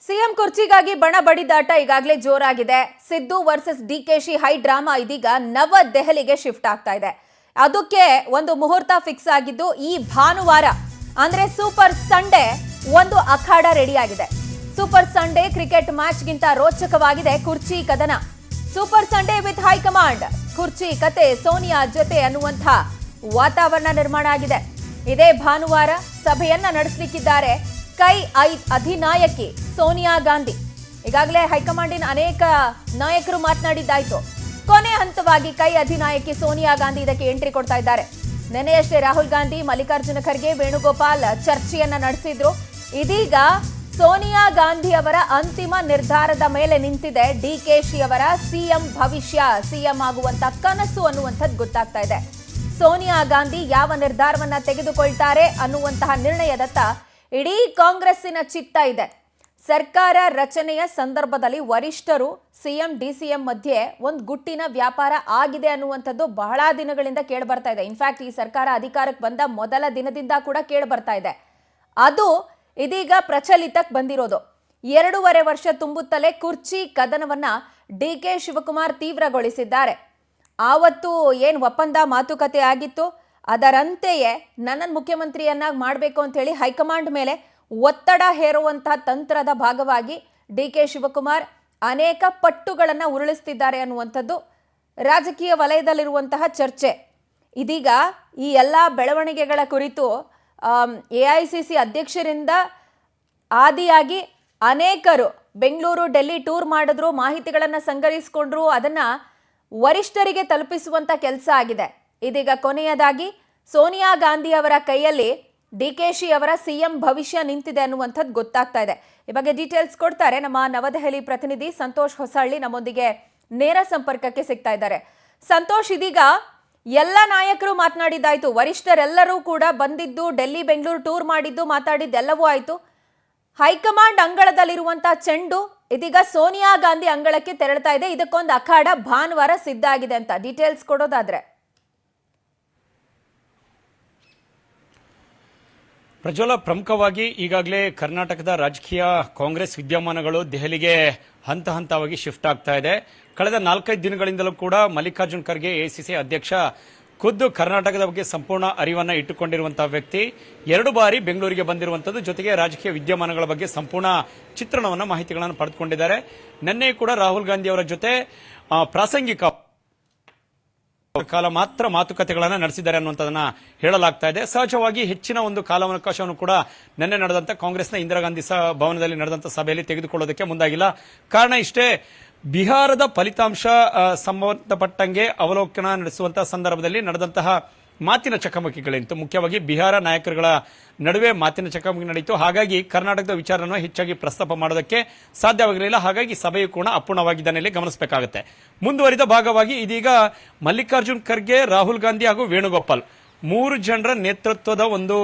CM ಕುರ್ಚಿಗಾಗಿ ಬಣ ಬಡಿದಾಟ ಈಗಾಗಲೇ ಜೋರಾಗಿದೆ. Siddu versus DKShi high drama ಇದೀಗ ನವದೆಹಲಿಗೆ ಶಿಫ್ಟ್ ಆಗ್ತಾ ಇದೆ. ಅದಕ್ಕೆ ಒಂದು ಮುಹೂರ್ತ ಫಿಕ್ಸ್ ಆಗಿದ್ದು ಈ ಭಾನುವಾರ ಅಂದ್ರೆ ಸೂಪರ್ ಸಂಡೇ ಒಂದು ಅಖಾಡ ರೆಡಿ ಆಗಿದೆ. ಸೂಪರ್ ಸಂಡೇ ಕ್ರಿಕೆಟ್ ಮ್ಯಾಚ್ ಗಿಂತ ರೋಚಕವಾಗಿದೆ ಕುರ್ಚಿ ಕದನ. ಸೂಪರ್ ಸಂಡೇ ವಿತ್ ಹೈಕಮಾಂಡ್, ಕುರ್ಚಿ ಕತೆ ಸೋನಿಯಾ ಜೊತೆ ಅನ್ನುವಂಥ ವಾತಾವರಣ ನಿರ್ಮಾಣ ಆಗಿದೆ. ಇದೇ ಭಾನುವಾರ ಸಭೆಯನ್ನ ನಡೆಸಲಿಕ್ಕಿದ್ದಾರೆ ಕೈ ಅಧಿನಾಯಕಿ ಸೋನಿಯಾ ಗಾಂಧಿ. ಈಗಾಗಲೇ ಹೈಕಮಾಂಡಿನ ಅನೇಕ ನಾಯಕರು ಮಾತನಾಡಿದ್ದಾಯ್ತು. ಕೊನೆ ಹಂತವಾಗಿ ಕೈ ಅಧಿನಾಯಕಿ ಸೋನಿಯಾ ಗಾಂಧಿ ಇದಕ್ಕೆ ಎಂಟ್ರಿ ಕೊಡ್ತಾ ಇದ್ದಾರೆ. ನಿನ್ನೆಯಷ್ಟೇ ರಾಹುಲ್ ಗಾಂಧಿ, ಮಲ್ಲಿಕಾರ್ಜುನ ಖರ್ಗೆ, ವೇಣುಗೋಪಾಲ್ ಚರ್ಚೆಯನ್ನ ನಡೆಸಿದ್ರು. ಇದೀಗ ಸೋನಿಯಾ ಗಾಂಧಿ ಅವರ ಅಂತಿಮ ನಿರ್ಧಾರದ ಮೇಲೆ ನಿಂತಿದೆ ಡಿಕೆಶಿ ಅವರ ಸಿಎಂ ಭವಿಷ್ಯ, ಸಿಎಂ ಆಗುವಂತ ಕನಸು ಅನ್ನುವಂಥದ್ದು ಗೊತ್ತಾಗ್ತಾ ಇದೆ. ಸೋನಿಯಾ ಗಾಂಧಿ ಯಾವ ನಿರ್ಧಾರವನ್ನ ತೆಗೆದುಕೊಳ್ತಾರೆ ಅನ್ನುವಂತಹ ನಿರ್ಣಯದತ್ತ ಇಡೀ ಕಾಂಗ್ರೆಸ್ಸಿನ ಚಿತ್ತ ಇದೆ. ಸರ್ಕಾರ ರಚನೆಯ ಸಂದರ್ಭದಲ್ಲಿ ವರಿಷ್ಠರು ಸಿಎಂ ಡಿಸಿಎಂ ಮಧ್ಯೆ ಒಂದು ಗುಟ್ಟಿನ ವ್ಯಾಪಾರ ಆಗಿದೆ ಅನ್ನುವಂಥದ್ದು ಬಹಳ ದಿನಗಳಿಂದ ಕೇಳಿಬರ್ತಾ ಇದೆ. ಇನ್ಫ್ಯಾಕ್ಟ್ ಈ ಸರ್ಕಾರ ಅಧಿಕಾರಕ್ಕೆ ಬಂದ ಮೊದಲ ದಿನದಿಂದ ಕೂಡ ಕೇಳಿಬರ್ತಾ ಇದೆ. ಅದು ಇದೀಗ ಪ್ರಚಲಿತಕ್ಕೆ ಬಂದಿರೋದು. 2.5 ವರ್ಷ ತುಂಬುತ್ತಲೇ ಕುರ್ಚಿ ಕದನವನ್ನ ಡಿಕೆ ಶಿವಕುಮಾರ್ ತೀವ್ರಗೊಳಿಸಿದ್ದಾರೆ. ಆವತ್ತು ಏನು ಒಪ್ಪಂದ ಮಾತುಕತೆ ಆಗಿತ್ತು ಅದರಂತೆಯೇ ನನ್ನನ್ನು ಮುಖ್ಯಮಂತ್ರಿಯನ್ನಾಗಿ ಮಾಡಬೇಕು ಅಂತ ಹೇಳಿ ಹೈಕಮಾಂಡ್ ಮೇಲೆ ಒತ್ತಡ ಹೇರುವಂತಹ ತಂತ್ರದ ಭಾಗವಾಗಿ ಡಿಕೆ ಶಿವಕುಮಾರ್ ಅನೇಕ ಪಟ್ಟುಗಳನ್ನು ಉರುಳಿಸ್ತಿದ್ದಾರೆ ಅನ್ನುವಂಥದ್ದು ರಾಜಕೀಯ ವಲಯದಲ್ಲಿರುವಂತಹ ಚರ್ಚೆ. ಇದೀಗ ಈ ಎಲ್ಲ ಬೆಳವಣಿಗೆಗಳ ಕುರಿತು AICC ಅಧ್ಯಕ್ಷರಿಂದ ಆದಿಯಾಗಿ ಅನೇಕರು ಬೆಂಗಳೂರು ಡೆಲ್ಲಿ ಟೂರ್ ಮಾಡಿದ್ರು, ಮಾಹಿತಿಗಳನ್ನು ಸಂಗ್ರಹಿಸಿಕೊಂಡ್ರು, ಅದನ್ನ ವರಿಷ್ಠರಿಗೆ ತಲುಪಿಸುವಂತ ಕೆಲಸ ಆಗಿದೆ. ಇದೀಗ ಕೊನೆಯದಾಗಿ ಸೋನಿಯಾ ಗಾಂಧಿ ಅವರ ಕೈಯಲ್ಲಿ ಡಿಕೆಶಿ ಅವರ ಸಿಎಂ ಭವಿಷ್ಯ ನಿಂತಿದೆ ಅನ್ನುವಂಥದ್ದು ಗೊತ್ತಾಗ್ತಾ ಇದೆ. ಈ ಬಗ್ಗೆ ಡೀಟೇಲ್ಸ್ ಕೊಡ್ತಾರೆ ನಮ್ಮ ನವದೆಹಲಿ ಪ್ರತಿನಿಧಿ ಸಂತೋಷ್ ಹೊಸಹಳ್ಳಿ. ನಮ್ಮೊಂದಿಗೆ ನೇರ ಸಂಪರ್ಕಕ್ಕೆ ಸಿಗ್ತಾ ಇದ್ದಾರೆ. ಸಂತೋಷ್, ಇದೀಗ ಎಲ್ಲ ನಾಯಕರು ಮಾತನಾಡಿದ್ದಾಯ್ತು, ವರಿಷ್ಠರೆಲ್ಲರೂ ಕೂಡ ಬಂದಿದ್ದು, ಡೆಲ್ಲಿ ಬೆಂಗಳೂರು ಟೂರ್ ಮಾಡಿದ್ದು, ಮಾತಾಡಿದ್ದೆಲ್ಲವೂ ಆಯ್ತು. ಹೈಕಮಾಂಡ್ ಅಂಗಳದಲ್ಲಿರುವಂತಹ ಚೆಂಡು ಇದೀಗ ಸೋನಿಯಾ ಗಾಂಧಿ ಅಂಗಳಕ್ಕೆ ತೆರಳ್ತಾ ಇದೆ. ಇದಕ್ಕೊಂದು ಅಖಾಡ ಭಾನುವಾರ ಸಿದ್ಧ ಆಗಿದೆ ಅಂತ ಡೀಟೇಲ್ಸ್ ಕೊಡೋದಾದ್ರೆ. ಪ್ರಜ್ವಲ, ಪ್ರಮುಖವಾಗಿ ಈಗಾಗಲೇ ಕರ್ನಾಟಕದ ರಾಜಕೀಯ ಕಾಂಗ್ರೆಸ್ ವಿದ್ಯಮಾನಗಳು ದೆಹಲಿಗೆ ಹಂತ ಹಂತವಾಗಿ ಶಿಫ್ಟ್ ಆಗ್ತಾ ಇದೆ. ಕಳೆದ 4-5 ದಿನಗಳಿಂದಲೂ ಕೂಡ ಮಲ್ಲಿಕಾರ್ಜುನ್ ಖರ್ಗೆ AICC ಅಧ್ಯಕ್ಷ ಖುದ್ದು ಕರ್ನಾಟಕದ ಬಗ್ಗೆ ಸಂಪೂರ್ಣ ಅರಿವನ್ನ ಇಟ್ಟುಕೊಂಡಿರುವಂತಹ ವ್ಯಕ್ತಿ 2 ಬಾರಿ ಬೆಂಗಳೂರಿಗೆ ಬಂದಿರುವಂತದ್ದು, ಜೊತೆಗೆ ರಾಜಕೀಯ ವಿದ್ಯಮಾನಗಳ ಬಗ್ಗೆ ಸಂಪೂರ್ಣ ಚಿತ್ರಣವನ್ನ ಮಾಹಿತಿಗಳನ್ನು ಪಡೆದುಕೊಂಡಿದ್ದಾರೆ. ನಿನ್ನೆ ಕೂಡ ರಾಹುಲ್ ಗಾಂಧಿ ಅವರ ಜೊತೆ ಪ್ರಾಸಂಗಿಕ ಕಾಲ ಮಾತ್ರ ಮಾತುಕತೆಗಳನ್ನು ನಡೆಸಿದ್ದಾರೆ ಅನ್ನುವಂಥದ್ದನ್ನ ಹೇಳಲಾಗ್ತಾ ಇದೆ. ಸಹಜವಾಗಿ ಹೆಚ್ಚಿನ ಒಂದು ಕಾಲಾವಕಾಶವನ್ನು ಕೂಡ ನಿನ್ನೆ ನಡೆದಂತ ಕಾಂಗ್ರೆಸ್ನ ಇಂದಿರಾ ಗಾಂಧಿ ಭವನದಲ್ಲಿ ನಡೆದಂತ ಸಭೆಯಲ್ಲಿ ತೆಗೆದುಕೊಳ್ಳೋದಕ್ಕೆ ಮುಂದಾಗಿಲ್ಲ. ಕಾರಣ ಇಷ್ಟೇ, ಬಿಹಾರದ ಫಲಿತಾಂಶ ಸಂಬಂಧಪಟ್ಟಂಗೆ ಅವಲೋಕನ ನಡೆಸುವಂತಹ ಸಂದರ್ಭದಲ್ಲಿ ನಡೆದಂತಹ ಮಾತಿನ ಚಕಮಕಿಗಳೇನಿತ್ತು, ಮುಖ್ಯವಾಗಿ ಬಿಹಾರ ನಾಯಕರುಗಳ ನಡುವೆ ಮಾತಿನ ಚಕಮಕಿ ನಡೆಯಿತು. ಹಾಗಾಗಿ ಕರ್ನಾಟಕದ ವಿಚಾರವನ್ನು ಹೆಚ್ಚಾಗಿ ಪ್ರಸ್ತಾಪ ಮಾಡೋದಕ್ಕೆ ಸಾಧ್ಯವಾಗಿರಲಿಲ್ಲ. ಹಾಗಾಗಿ ಸಭೆಯು ಕೂಡ ಅಪೂರ್ಣವಾಗಿದ್ದನ್ನಲ್ಲಿ ಗಮನಿಸಬೇಕಾಗುತ್ತೆ. ಮುಂದುವರಿದ ಭಾಗವಾಗಿ ಇದೀಗ ಮಲ್ಲಿಕಾರ್ಜುನ್ ಖರ್ಗೆ, ರಾಹುಲ್ ಗಾಂಧಿ ಹಾಗೂ ವೇಣುಗೋಪಾಲ್ 3 ಜನರ ನೇತೃತ್ವದ ಒಂದು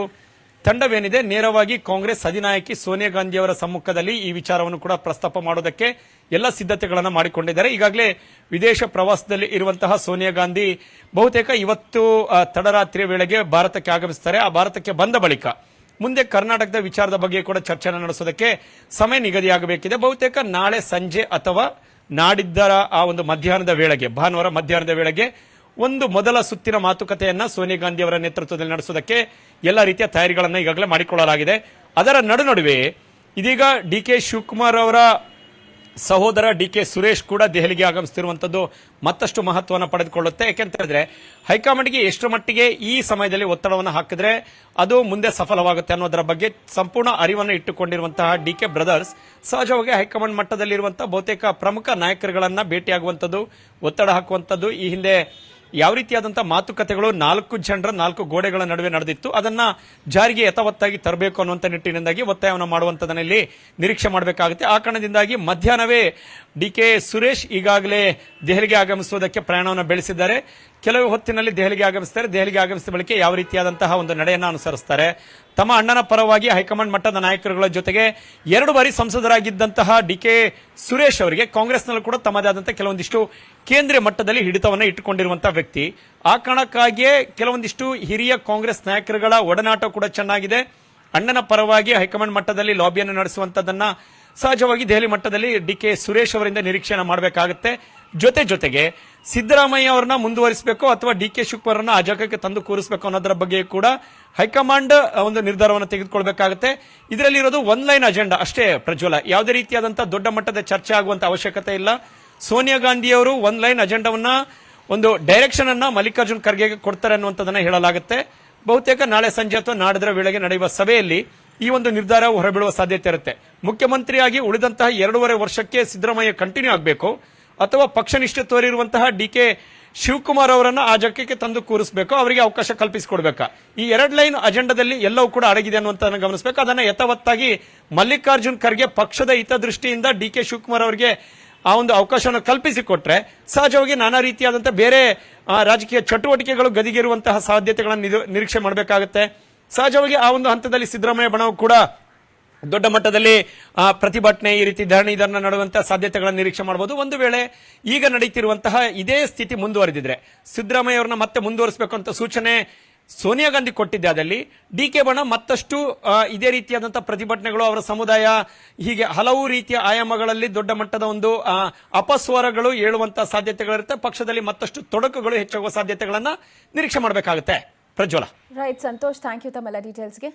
ತಂಡವೇನಿದೆ ನೇರವಾಗಿ ಕಾಂಗ್ರೆಸ್ ಅಧಿನಾಯಕಿ ಸೋನಿಯಾ ಗಾಂಧಿ ಅವರ ಸಮ್ಮುಖದಲ್ಲಿ ಈ ವಿಚಾರವನ್ನು ಕೂಡ ಪ್ರಸ್ತಾಪ ಮಾಡೋದಕ್ಕೆ ಎಲ್ಲ ಸಿದ್ಧತೆಗಳನ್ನು ಮಾಡಿಕೊಂಡಿದ್ದಾರೆ. ಈಗಾಗಲೇ ವಿದೇಶ ಪ್ರವಾಸದಲ್ಲಿ ಇರುವಂತಹ ಸೋನಿಯಾ ಗಾಂಧಿ ಬಹುತೇಕ ಇವತ್ತು ತಡರಾತ್ರಿಯ ವೇಳೆಗೆ ಭಾರತಕ್ಕೆ ಆಗಮಿಸುತ್ತಾರೆ. ಆ ಭಾರತಕ್ಕೆ ಬಂದ ಬಳಿಕ ಮುಂದೆ ಕರ್ನಾಟಕದ ವಿಚಾರದ ಬಗ್ಗೆ ಕೂಡ ಚರ್ಚೆಯನ್ನು ನಡೆಸೋದಕ್ಕೆ ಸಮಯ ನಿಗದಿಯಾಗಬೇಕಿದೆ. ಬಹುತೇಕ ನಾಳೆ ಸಂಜೆ ಅಥವಾ ನಾಡಿದ್ದರ ಆ ಒಂದು ಮಧ್ಯಾಹ್ನದ ವೇಳೆಗೆ, ಭಾನುವಾರ ಮಧ್ಯಾಹ್ನದ ವೇಳೆಗೆ ಒಂದು ಮೊದಲ ಸುತ್ತಿನ ಮಾತುಕತೆಯನ್ನ ಸೋನಿಯಾ ಗಾಂಧಿ ಅವರ ನೇತೃತ್ವದಲ್ಲಿ ನಡೆಸೋದಕ್ಕೆ ಎಲ್ಲ ರೀತಿಯ ತಯಾರಿಗಳನ್ನು ಈಗಾಗಲೇ ಮಾಡಿಕೊಳ್ಳಲಾಗಿದೆ. ಅದರ ನಡುವೆ ಇದೀಗ ಡಿಕೆ ಶಿವಕುಮಾರ್ ಅವರ ಸಹೋದರ ಡಿಕೆ ಸುರೇಶ್ ಕೂಡ ದೆಹಲಿಗೆ ಆಗಮಿಸುತ್ತಿರುವಂತದ್ದು ಮತ್ತಷ್ಟು ಮಹತ್ವವನ್ನು ಪಡೆದುಕೊಳ್ಳುತ್ತೆ. ಯಾಕೆಂತ ಹೇಳಿದ್ರೆ ಹೈಕಮಾಂಡ್ಗೆ ಎಷ್ಟು ಮಟ್ಟಿಗೆ ಈ ಸಮಯದಲ್ಲಿ ಒತ್ತಡವನ್ನು ಹಾಕಿದ್ರೆ ಅದು ಮುಂದೆ ಸಫಲವಾಗುತ್ತೆ ಅನ್ನೋದರ ಬಗ್ಗೆ ಸಂಪೂರ್ಣ ಅರಿವನ್ನು ಇಟ್ಟುಕೊಂಡಿರುವಂತಹ ಡಿಕೆ ಬ್ರದರ್ಸ್ ಸಹಜವಾಗಿ ಹೈಕಮಾಂಡ್ ಮಟ್ಟದಲ್ಲಿರುವಂತಹ ಬಹುತೇಕ ಪ್ರಮುಖ ನಾಯಕರುಗಳನ್ನ ಭೇಟಿಯಾಗುವಂತದ್ದು, ಒತ್ತಡ ಹಾಕುವಂತದ್ದು, ಈ ಹಿಂದೆ ಯಾವ ರೀತಿಯಾದಂತಹ ಮಾತುಕತೆಗಳು 4 ಜನರ 4 ಗೋಡೆಗಳ ನಡುವೆ ನಡೆದಿತ್ತು, ಅದನ್ನ ಜಾರಿಗೆ ಯಥಾವತ್ತಾಗಿ ತರಬೇಕು ಅನ್ನುವಂಥ ನಿಟ್ಟಿನಿಂದಾಗಿ ಒತ್ತಾಯವನ್ನು ಮಾಡುವಂತದನ್ನಲ್ಲಿ ನಿರೀಕ್ಷೆ ಮಾಡಬೇಕಾಗುತ್ತೆ. ಆ ಕಾರಣದಿಂದಾಗಿ ಮಧ್ಯಾಹ್ನವೇ ಡಿಕೆ ಸುರೇಶ್ ಈಗಾಗಲೇ ದೆಹಲಿಗೆ ಆಗಮಿಸುವುದಕ್ಕೆ ಪ್ರಯಾಣವನ್ನು ಬೆಳೆಸಿದ್ದಾರೆ. ಕೆಲವು ಹೊತ್ತಿನಲ್ಲಿ ದೆಹಲಿಗೆ ಆಗಮಿಸುತ್ತಾರೆ. ದೆಹಲಿಗೆ ಆಗಮಿಸಿದ ಬಳಿಕ ಯಾವ ರೀತಿಯಾದಂತಹ ಒಂದು ನಡೆಯನ್ನು ಅನುಸರಿಸುತ್ತಾರೆ, ತಮ್ಮ ಅಣ್ಣನ ಪರವಾಗಿ ಹೈಕಮಾಂಡ್ ಮಟ್ಟದ ನಾಯಕರುಗಳ ಜೊತೆಗೆ 2 ಬಾರಿ ಸಂಸದರಾಗಿದ್ದಂತಹ ಡಿಕೆ ಸುರೇಶ್ ಅವರಿಗೆ ಕಾಂಗ್ರೆಸ್ನಲ್ಲೂ ಕೂಡ ತಮ್ಮದೇ ಆದಂತಹ ಕೆಲವೊಂದಿಷ್ಟು ಕೇಂದ್ರೀಯ ಮಟ್ಟದಲ್ಲಿ ಹಿಡಿತವನ್ನು ಇಟ್ಟುಕೊಂಡಿರುವಂತಹ ವ್ಯಕ್ತಿ. ಆ ಕಾರಣಕ್ಕಾಗಿಯೇ ಕೆಲವೊಂದಿಷ್ಟು ಹಿರಿಯ ಕಾಂಗ್ರೆಸ್ ನಾಯಕರುಗಳ ಒಡನಾಟ ಕೂಡ ಚೆನ್ನಾಗಿದೆ. ಅಣ್ಣನ ಪರವಾಗಿ ಹೈಕಮಾಂಡ್ ಮಟ್ಟದಲ್ಲಿ ಲಾಬಿಯನ್ನು ನಡೆಸುವಂತದನ್ನ ಸಹಜವಾಗಿ ದೆಹಲಿ ಮಟ್ಟದಲ್ಲಿ ಡಿ.ಕೆ. ಸುರೇಶ್ ಅವರಿಂದ ನಿರೀಕ್ಷೆಯನ್ನು ಮಾಡಬೇಕಾಗುತ್ತೆ. ಜೊತೆಗೆ ಸಿದ್ದರಾಮಯ್ಯ ಅವರನ್ನ ಮುಂದುವರಿಸಬೇಕು ಅಥವಾ ಡಿ.ಕೆ. ಶಿವಕುಮಾರ್ ಅವರನ್ನ ಆ ಜಾಗಕ್ಕೆ ತಂದು ಕೂರಿಸಬೇಕು ಅನ್ನೋದರ ಬಗ್ಗೆ ಕೂಡ ಹೈಕಮಾಂಡ್ ಒಂದು ನಿರ್ಧಾರವನ್ನು ತೆಗೆದುಕೊಳ್ಬೇಕಾಗುತ್ತೆ. ಇದರಲ್ಲಿ ಇರೋದು ಒನ್ ಲೈನ್ ಅಜೆಂಡಾ ಅಷ್ಟೇ ಪ್ರಜ್ವಲ. ಯಾವುದೇ ರೀತಿಯಾದಂತಹ ದೊಡ್ಡ ಮಟ್ಟದ ಚರ್ಚೆ ಆಗುವಂತ ಅವಶ್ಯಕತೆ ಇಲ್ಲ. ಸೋನಿಯಾ ಗಾಂಧಿ ಅವರು ಒನ್ ಲೈನ್ ಅಜೆಂಡಾವನ್ನ ಒಂದು ಡೈರೆಕ್ಷನ್ ಅನ್ನ ಮಲ್ಲಿಕಾರ್ಜುನ್ ಖರ್ಗೆಗೆ ಕೊಡ್ತಾರೆ ಅನ್ನುವಂಥದ್ದನ್ನ ಹೇಳಲಾಗುತ್ತೆ. ಬಹುತೇಕ ನಾಳೆ ಸಂಜೆ ಅಥವಾ ನಾಡಿದ್ರ ವೇಳೆಗೆ ನಡೆಯುವ ಸಭೆಯಲ್ಲಿ ಈ ಒಂದು ನಿರ್ಧಾರ ಹೊರಬೀಳುವ ಸಾಧ್ಯತೆ ಇರುತ್ತೆ. ಮುಖ್ಯಮಂತ್ರಿಯಾಗಿ ಉಳಿದಂತಹ 2.5 ವರ್ಷಕ್ಕೆ ಸಿದ್ದರಾಮಯ್ಯ ಕಂಟಿನ್ಯೂ ಆಗಬೇಕು ಅಥವಾ ಪಕ್ಷನಿಷ್ಠೆ ತೋರಿರುವಂತಹ ಡಿ.ಕೆ. ಶಿವಕುಮಾರ್ ಅವರನ್ನ ಆ ಜಾಗಕ್ಕೆ ತಂದು ಕೂರಿಸಬೇಕು, ಅವರಿಗೆ ಅವಕಾಶ ಕಲ್ಪಿಸಿಕೊಡ್ಬೇಕಾ. ಈ 2 ಲೈನ್ ಅಜೆಂಡಾದಲ್ಲಿ ಎಲ್ಲವೂ ಕೂಡ ಅಡಗಿದೆ ಅನ್ನುವಂಥದ್ದನ್ನು ಗಮನಿಸಬೇಕು. ಅದನ್ನ ಯಥಾವತ್ತಾಗಿ ಮಲ್ಲಿಕಾರ್ಜುನ್ ಖರ್ಗೆ ಪಕ್ಷದ ಹಿತದೃಷ್ಟಿಯಿಂದ ಡಿ.ಕೆ. ಶಿವಕುಮಾರ್ ಅವರಿಗೆ ಆ ಒಂದು ಅವಕಾಶವನ್ನು ಕಲ್ಪಿಸಿಕೊಟ್ರೆ ಸಹಜವಾಗಿ ನಾನಾ ರೀತಿಯಾದಂತಹ ಬೇರೆ ರಾಜಕೀಯ ಚಟುವಟಿಕೆಗಳು ಗದಿಗಿರುವಂತಹ ಸಾಧ್ಯತೆಗಳನ್ನು ನಿರೀಕ್ಷೆ ಮಾಡಬೇಕಾಗುತ್ತೆ. ಸಹಜವಾಗಿ ಆ ಒಂದು ಹಂತದಲ್ಲಿ ಸಿದ್ದರಾಮಯ್ಯ ಬಣವು ಕೂಡ ದೊಡ್ಡ ಮಟ್ಟದಲ್ಲಿ ಪ್ರತಿಭಟನೆ, ಈ ರೀತಿ ಧರಣಿ ಇದನ್ನ ನಡೆಯುವಂತಹ ಸಾಧ್ಯತೆಗಳನ್ನು ನಿರೀಕ್ಷೆ ಮಾಡಬಹುದು. ಒಂದು ವೇಳೆ ಈಗ ನಡೀತಿರುವಂತಹ ಇದೇ ಸ್ಥಿತಿ ಮುಂದುವರೆದಿದ್ರೆ ಸಿದ್ದರಾಮಯ್ಯ ಅವರನ್ನ ಮತ್ತೆ ಮುಂದುವರಿಸಬೇಕು ಅಂತ ಸೂಚನೆ ಸೋನಿಯಾ ಗಾಂಧಿ ಕೊಟ್ಟಿದ್ದೆ. ಅದಲ್ಲಿ ಡಿ.ಕೆ. ಬಣ ಮತ್ತಷ್ಟು ಇದೇ ರೀತಿಯಾದಂತಹ ಪ್ರತಿಭಟನೆಗಳು, ಅವರ ಸಮುದಾಯ, ಹೀಗೆ ಹಲವು ರೀತಿಯ ಆಯಾಮಗಳಲ್ಲಿ ದೊಡ್ಡ ಮಟ್ಟದ ಒಂದು ಅಪಸ್ವರಗಳು ಏಳುವಂತಹ ಸಾಧ್ಯತೆಗಳಿರುತ್ತೆ. ಪಕ್ಷದಲ್ಲಿ ಮತ್ತಷ್ಟು ತೊಡಕುಗಳು ಹೆಚ್ಚಾಗುವ ಸಾಧ್ಯತೆಗಳನ್ನ ನಿರೀಕ್ಷೆ ಮಾಡಬೇಕಾಗುತ್ತೆ. ಪ್ರಜ್ವಲ. ರೈಟ್ ಸಂತೋಷ್, ಥ್ಯಾಂಕ್ ಯು ತಮ್ಮೆಲ್ಲ ಡೀಟೇಲ್ಸ್ಗೆ.